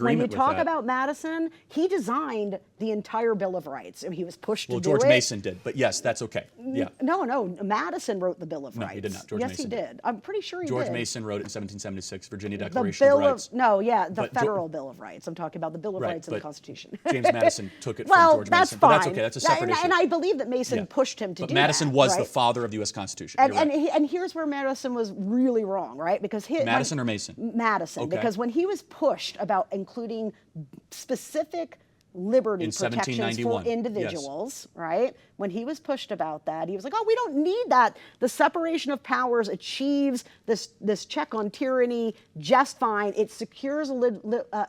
When you with talk that. about Madison, he designed the entire Bill of Rights. I mean, he was pushed to do George it. Mason did, but yes, that's okay. Yeah. No, Madison wrote the Bill of Rights. No, he did not. George yes, Mason he did. I'm pretty sure he did. George Mason wrote it in 1776, Virginia The Declaration of Bill Rights. the Federal Bill of Rights. I'm talking about the Bill of Rights and the Constitution. James Madison took it well, from George that's Mason. fine. But that's okay. That's a separate issue. And I believe that Mason pushed him to but do Madison that. was right? the father of the U.S. Constitution. And here's where Madison was really wrong, right? Because Madison or Mason? Madison, okay. because when he was pushed about including specific liberty protections for individuals, right? When he was pushed about that, he was like, "Oh, we don't need that. The separation of powers achieves this check on tyranny just fine. It secures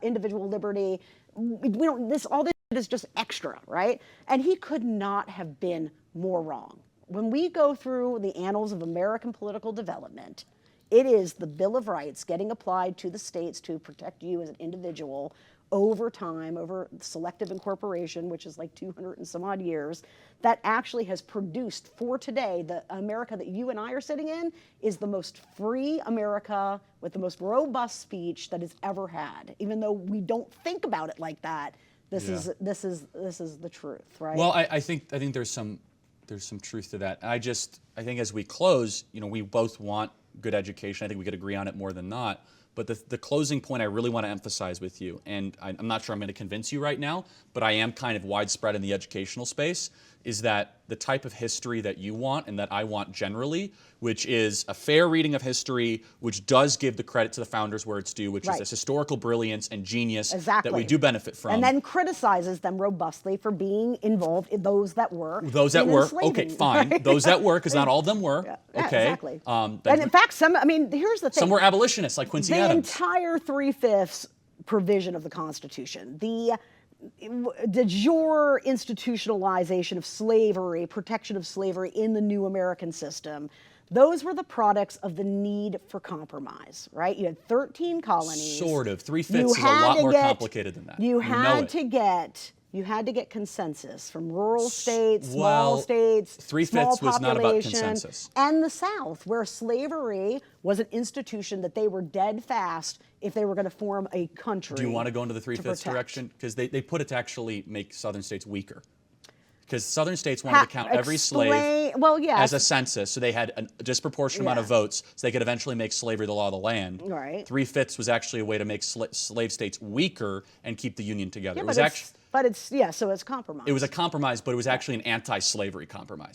individual liberty. We don't. All this is just extra, right?" And he could not have been more wrong. When we go through the annals of American political development, it is the Bill of Rights getting applied to the states to protect you as an individual over time, over selective incorporation, which is like 200 and some odd years, that actually has produced for today, the America that you and I are sitting in is the most free America with the most robust speech that it's ever had. Even though we don't think about it like that, this is the truth, right? Well, I think there's some truth to that. I think as we close, we both want good education. I think we could agree on it more than not. But the closing point I really want to emphasize with you, and I'm not sure I'm going to convince you right now, but I am kind of widespread in the educational space, is that the type of history that you want and that I want generally, which is a fair reading of history, which does give the credit to the founders where it's due, which is this historical brilliance and genius that we do benefit from. And then criticizes them robustly for being involved in those that were okay, fine. Right? Those that were, because not all of them were. Yeah, okay. Exactly. And in fact, here's the thing. Some were abolitionists, like Quincy Adams. The entire 3/5 provision of the Constitution, the de jure institutionalization of slavery, protection of slavery in the new American system, those were the products of the need for compromise, right? You had 13 colonies. Sort of. 3/5 is a lot more complicated than that. You had to get consensus from rural states, small states, 3/5 was not about consensus. And the South, where slavery was an institution that they were dead fast if they were going to form a country. Do you want to go into the 3/5 direction? Because they put it to actually make Southern states weaker. Because Southern states wanted to count every slave as a census, so they had a disproportionate amount of votes, so they could eventually make slavery the law of the land. Right. 3/5 was actually a way to make slave states weaker and keep the Union together. Yeah, so it's compromise. It was a compromise, but it was actually an anti-slavery compromise.